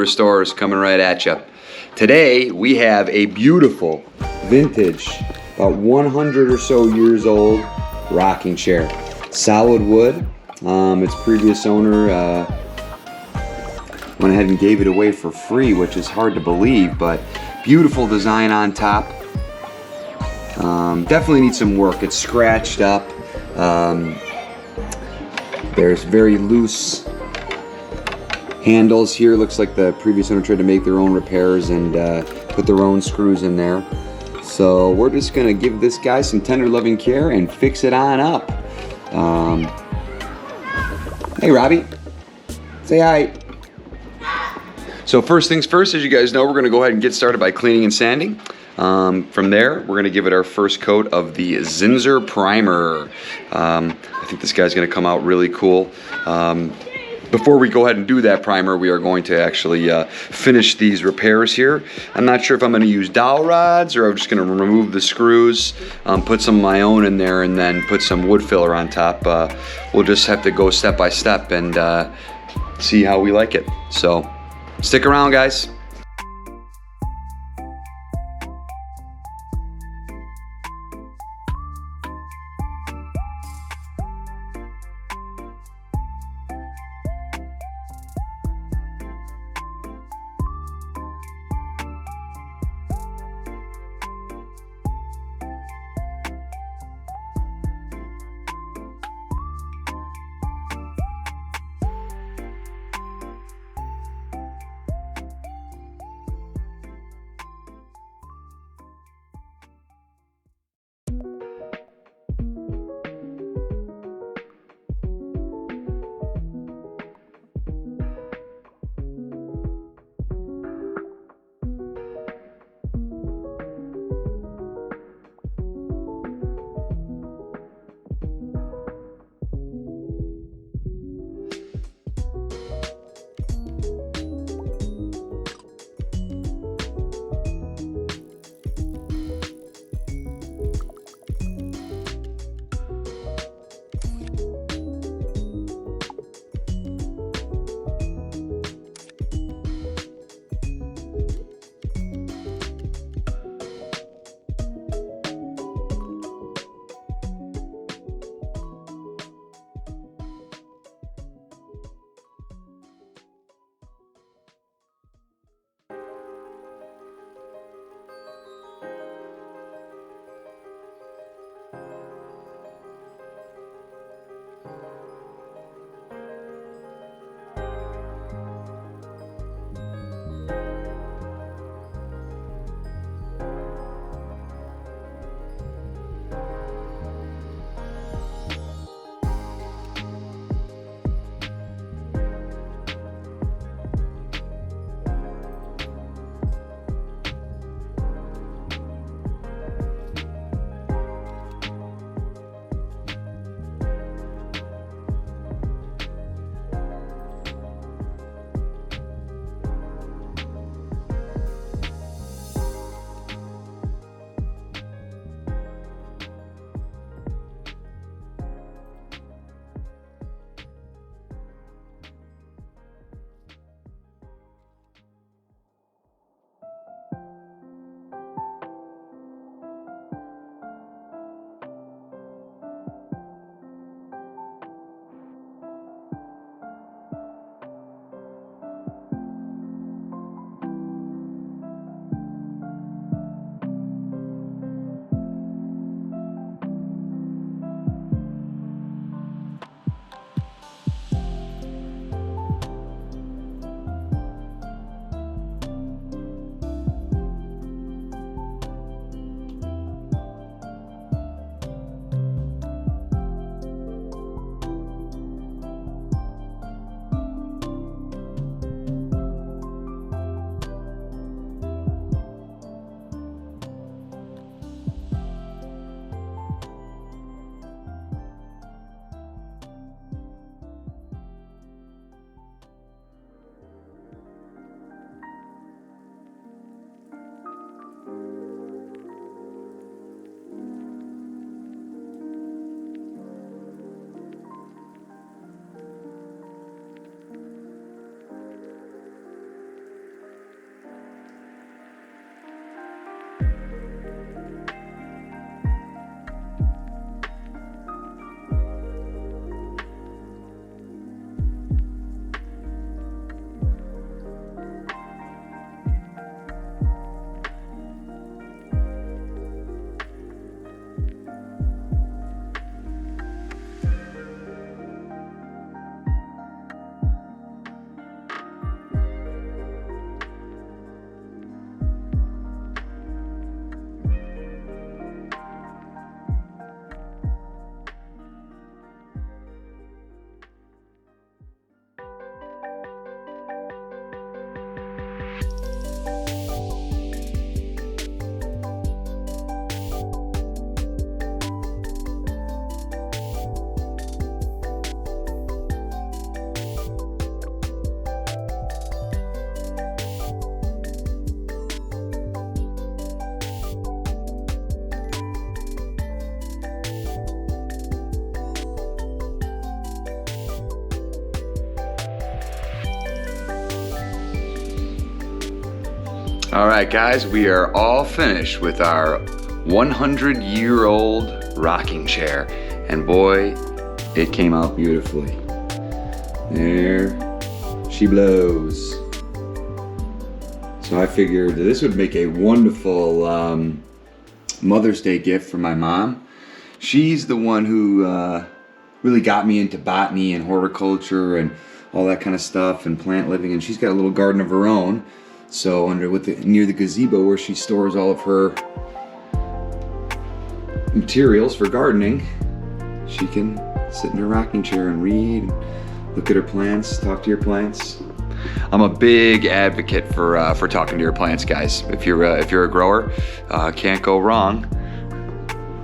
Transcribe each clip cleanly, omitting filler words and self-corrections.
restorers coming right at you. Today we have a beautiful vintage, about 100 or so years old rocking chair. Solid wood. Its previous owner went ahead and gave it away for free, which is hard to believe, but beautiful design on top. Definitely needs some work. It's scratched up. There's very loose handles here. Looks like the previous owner tried to make their own repairs and put their own screws in there. So we're just gonna give this guy some tender loving care and fix it on up. Hey Robbie, say hi. So first things first, as you guys know, we're gonna go ahead and get started by cleaning and sanding. From there, we're gonna give it our first coat of the Zinsser primer. I think this guy's gonna come out really cool. Before we go ahead and do that primer, we are going to actually finish these repairs here. I'm not sure if I'm going to use dowel rods or I'm just going to remove the screws, put some of my own in there, and then put some wood filler on top. We'll just have to go step by step and see how we like it. So stick around, guys. All right, guys, we are all finished with our 100-year-old rocking chair. And boy, it came out beautifully. There she blows. So I figured this would make a wonderful Mother's Day gift for my mom. She's the one who really got me into botany and horticulture and all that kind of stuff and plant living, and she's got a little garden of her own. So near the gazebo where she stores all of her materials for gardening, she can sit in her rocking chair and read, look at her plants, talk to your plants. I'm a big advocate for talking to your plants, guys. If you're a grower, can't go wrong.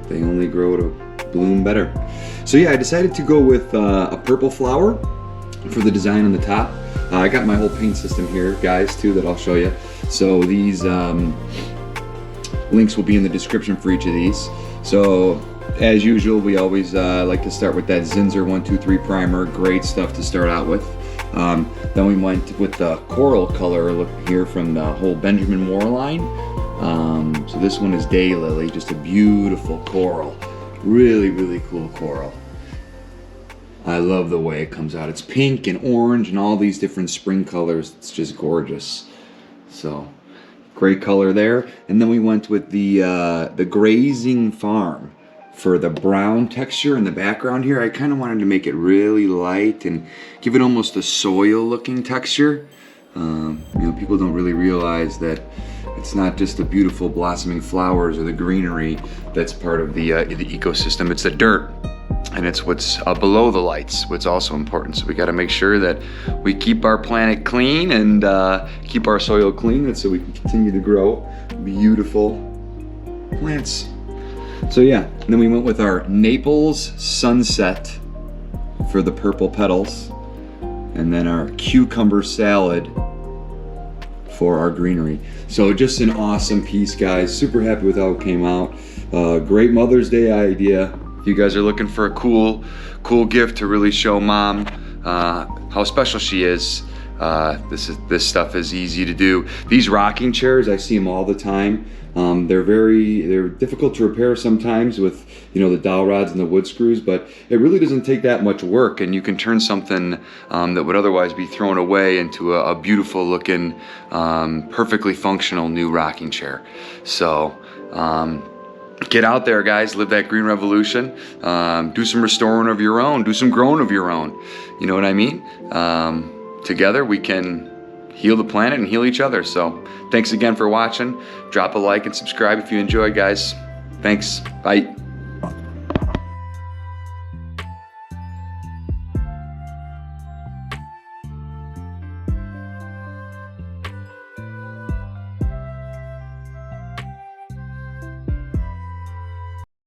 They only grow to bloom better. So yeah, I decided to go with a purple flower for the design on the top. I got my whole paint system here, guys, too, that I'll show you. So these links will be in the description for each of these. So as usual, we always like to start with that Zinsser 123 primer. Great stuff to start out with. Then we went with the coral color look here from the whole Benjamin Moore line. So this one is Daylily, just a beautiful coral. Really, really cool coral. I love the way it comes out. It's pink and orange and all these different spring colors. It's just gorgeous. So, great color there. And then we went with the Grazing Farm for the brown texture in the background here. I kind of wanted to make it really light and give it almost a soil-looking texture. You know, people don't really realize that it's not just the beautiful blossoming flowers or the greenery that's part of the ecosystem. It's the dirt. And it's what's below the lights, what's also important. So we got to make sure that we keep our planet clean and keep our soil clean, so we can continue to grow beautiful plants. So yeah, and then we went with our Naples Sunset for the purple petals, and then our Cucumber Salad for our greenery. So just an awesome piece, guys. Super happy with how it came out. Great Mother's Day idea. If you guys are looking for a cool gift to really show Mom how special she is, this stuff is easy to do. These rocking chairs, I see them all the time. They're difficult to repair sometimes with, you know, the dowel rods and the wood screws, but it really doesn't take that much work, and you can turn something that would otherwise be thrown away into a beautiful looking, perfectly functional new rocking chair. So get out there, guys, live that green revolution, do some restoring of your own, do some growing of your own, you know what I mean? Together we can heal the planet and heal each other. So thanks again for watching. Drop a like and subscribe if you enjoyed, guys. Thanks. Bye.